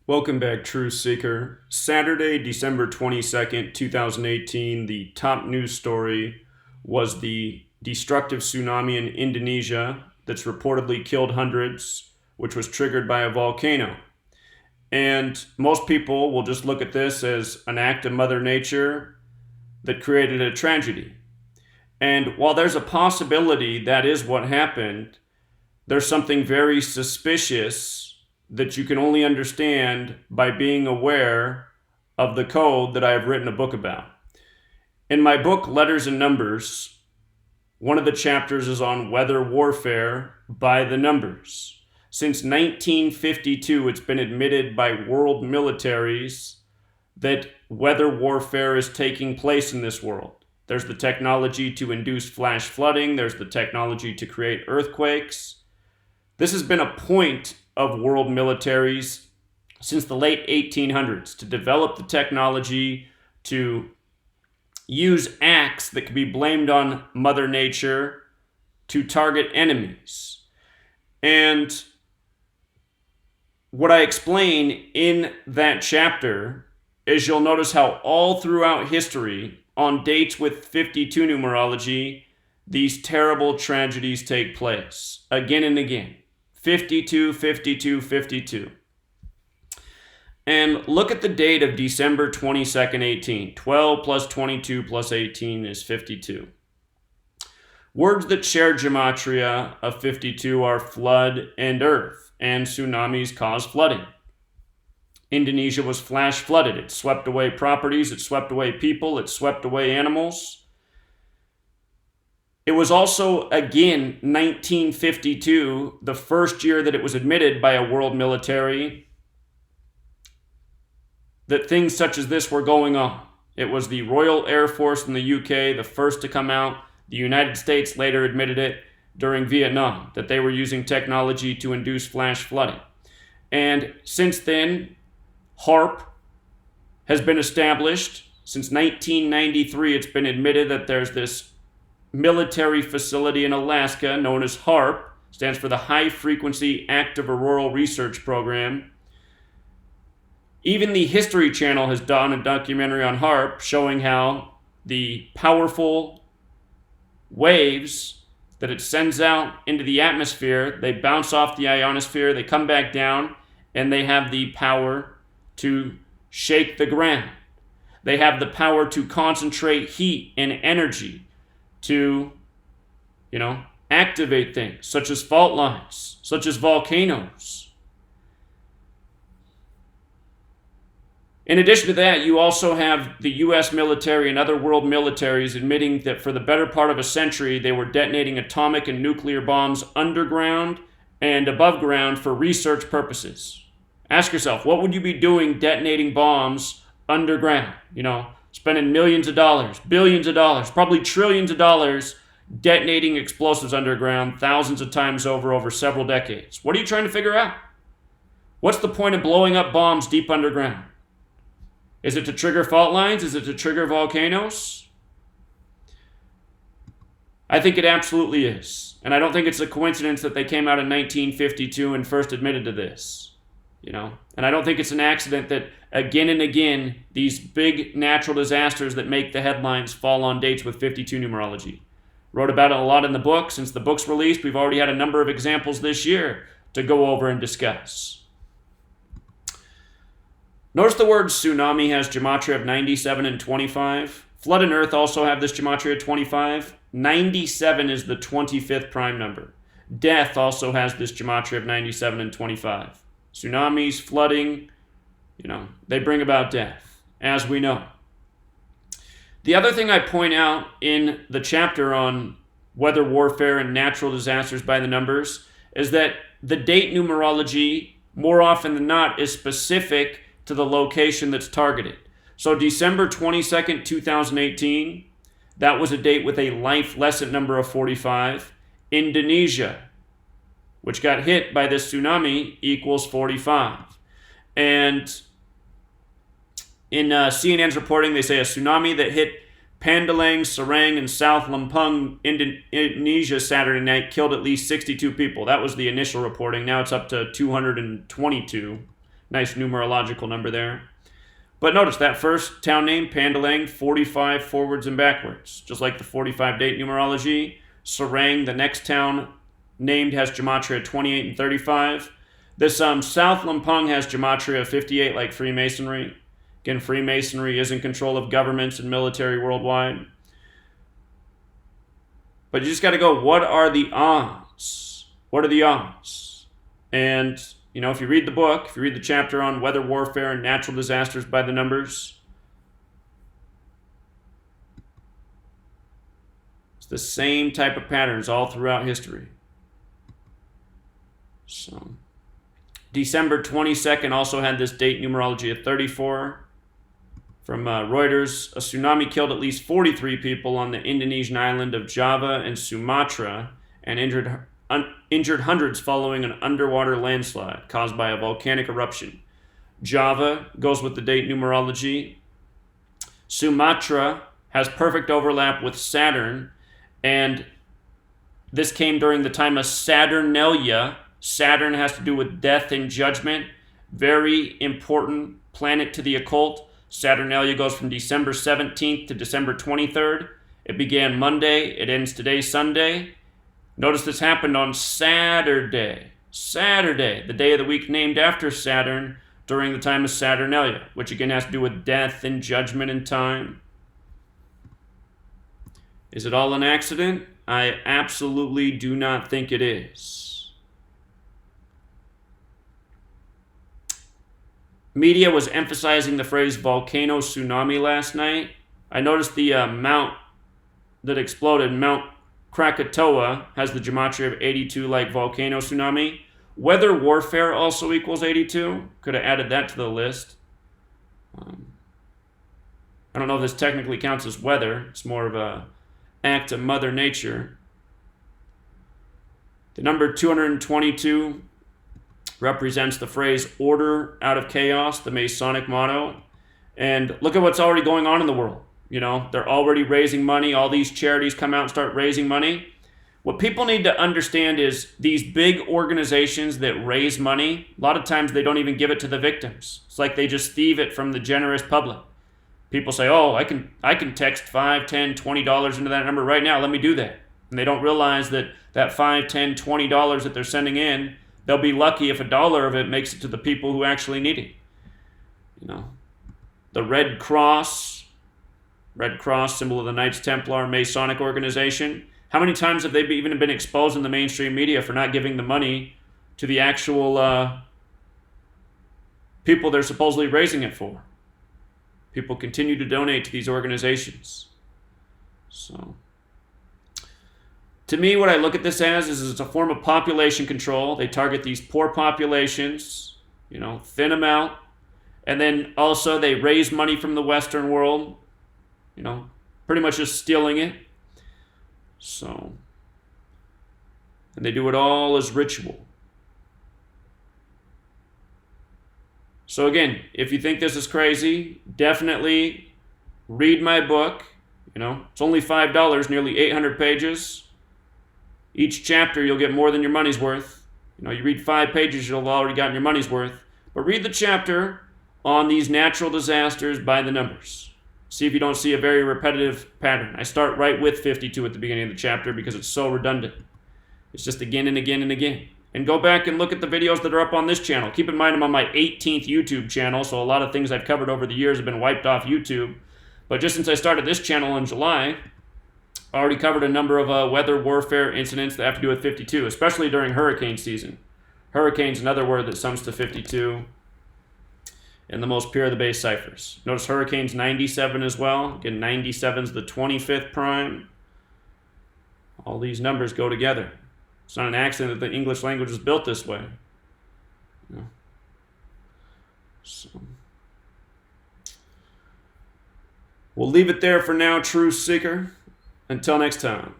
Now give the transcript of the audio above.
Welcome back, Truth Seeker. Saturday, December 22nd, 2018, the top news story was the destructive tsunami in Indonesia that's reportedly killed hundreds, which was triggered by a volcano. And most people will just look at this as an act of Mother Nature that created a tragedy. And while there's a possibility that is what happened, there's something very suspicious that you can only understand by being aware of the code that I have written a book about. In my book, Letters and Numbers, one of the chapters is on weather warfare by the numbers. Since 1952, it's been admitted by world militaries that weather warfare is taking place in this world. There's the technology to induce flash flooding. There's the technology to create earthquakes. This has been a point of world militaries since the late 1800s to develop the technology to use acts that can be blamed on Mother Nature to target enemies. And what I explain in that chapter is you'll notice how all throughout history, on dates with 52 numerology, these terrible tragedies take place again and again. 52, 52, 52. And look at the date of December 22nd, 18. 12 plus 22 plus 18 is 52. Words that share Gematria of 52 are flood and earth, and tsunamis cause flooding. Indonesia was flash flooded. It swept away properties, it swept away people, it swept away animals. It was also, again, 1952, the first year that it was admitted by a world military that things such as this were going on. It was the Royal Air Force in the UK, the first to come out. The United States later admitted it during Vietnam, that they were using technology to induce flash flooding. And since then, HAARP has been established. Since 1993, it's been admitted that there's this military facility in Alaska known as HAARP, stands for the High Frequency Active Auroral Research Program. Even the History Channel has done a documentary on HAARP showing how the powerful waves that it sends out into the atmosphere, they bounce off the ionosphere, they come back down, and they have the power to shake the ground. They have the power to concentrate heat and energy to, activate things such as fault lines, such as volcanoes. In addition to that, you also have the US military and other world militaries admitting that for the better part of a century, they were detonating atomic and nuclear bombs underground and above ground for research purposes. Ask yourself, what would you be doing detonating bombs underground? Spending millions of dollars, billions of dollars, probably trillions of dollars detonating explosives underground thousands of times over several decades. What are you trying to figure out? What's the point of blowing up bombs deep underground? Is it to trigger fault lines? Is it to trigger volcanoes? I think it absolutely is. And I don't think it's a coincidence that they came out in 1952 and first admitted to this. And I don't think it's an accident that again and again, these big natural disasters that make the headlines fall on dates with 52 numerology. Wrote about it a lot in the book. Since the book's released, we've already had a number of examples this year to go over and discuss. Notice the word tsunami has gematria of 97 and 25. Flood and earth also have this gematria of 25. 97 is the 25th prime number. Death also has this gematria of 97 and 25. Tsunamis, flooding, they bring about death, as we know. The other thing I point out in the chapter on weather warfare and natural disasters by the numbers is that the date numerology, more often than not, is specific to the location that's targeted. So December 22nd, 2018, that was a date with a life lesson number of 45. Indonesia, which got hit by this tsunami, equals 45. And in CNN's reporting, they say a tsunami that hit Pandalang, Serang, and South Lampung, Indonesia Saturday night killed at least 62 people. That was the initial reporting. Now it's up to 222 Nice numerological number there. But notice that first town name, Pandalang, 45 forwards and backwards. Just like the 45 date numerology. Serang, the next town named, has Gematria 28 and 35. This South Lampung has Gematria 58, like Freemasonry. Again, Freemasonry is in control of governments and military worldwide. But you just got to go, what are the odds? What are the odds? And, you know, if you read the book, if you read the chapter on weather warfare and natural disasters by the numbers, it's the same type of patterns all throughout history. So, December 22nd also had this date numerology of 34. From Reuters, a tsunami killed at least 43 people on the Indonesian island of Java and Sumatra and injured hundreds following an underwater landslide caused by a volcanic eruption. Java goes with the date numerology. Sumatra has perfect overlap with Saturn, and this came during the time of Saturnalia. Saturn has to do with death and judgment. Very important planet to the occult. Saturnalia goes from December 17th to December 23rd. It began Monday. It ends today, Sunday. Notice this happened on Saturday. Saturday, the day of the week named after Saturn during the time of Saturnalia, which again has to do with death and judgment and time. Is it all an accident? I absolutely do not think it is. Media was emphasizing the phrase volcano tsunami last night. I noticed the mount that exploded, Mount Krakatoa, has the gematria of 82 like volcano tsunami. Weather warfare also equals 82. Could have added that to the list. I don't know if this technically counts as weather. It's more of a act of Mother Nature. The number 222 represents the phrase order out of chaos, the Masonic motto. And look at what's already going on in the world. You know, they're already raising money. All these charities come out and start raising money. What people need to understand is these big organizations that raise money, a lot of times they don't even give it to the victims. It's like they just thieve it from the generous public. People say, oh, I can text $5, $10, $20 into that number right now. Let me do that. And they don't realize that that $5, $10, $20 that they're sending in, they'll be lucky if $1 of it makes it to the people who actually need it. You know, the Red Cross, symbol of the Knights Templar, Masonic organization. How many times have they even been exposed in the mainstream media for not giving the money to the actual people they're supposedly raising it for? People continue to donate to these organizations. So, to me, what I look at this as is it's a form of population control. They target these poor populations, you know, thin them out. And then also they raise money from the Western world, you know, pretty much just stealing it. So, and they do it all as ritual. So again, if you think this is crazy, definitely read my book. You know, it's only $5, nearly 800 pages. Each chapter, you'll get more than your money's worth. You know, you read 5 pages, you'll have already gotten your money's worth. But read the chapter on these natural disasters by the numbers. See if you don't see a very repetitive pattern. I start right with 52 at the beginning of the chapter because it's so redundant. It's just again and again and again. And go back and look at the videos that are up on this channel. Keep in mind I'm on my 18th YouTube channel, so a lot of things I've covered over the years have been wiped off YouTube. But just since I started this channel in July, I already covered a number of weather warfare incidents that have to do with 52, especially during hurricane season. Hurricane's another word that sums to 52 in the most pure of the base ciphers. Notice hurricane's 97 as well. Again, 97's the 25th prime. All these numbers go together. It's not an accident that the English language was built this way. You know? So, we'll leave it there for now, Truth Seeker. Until next time.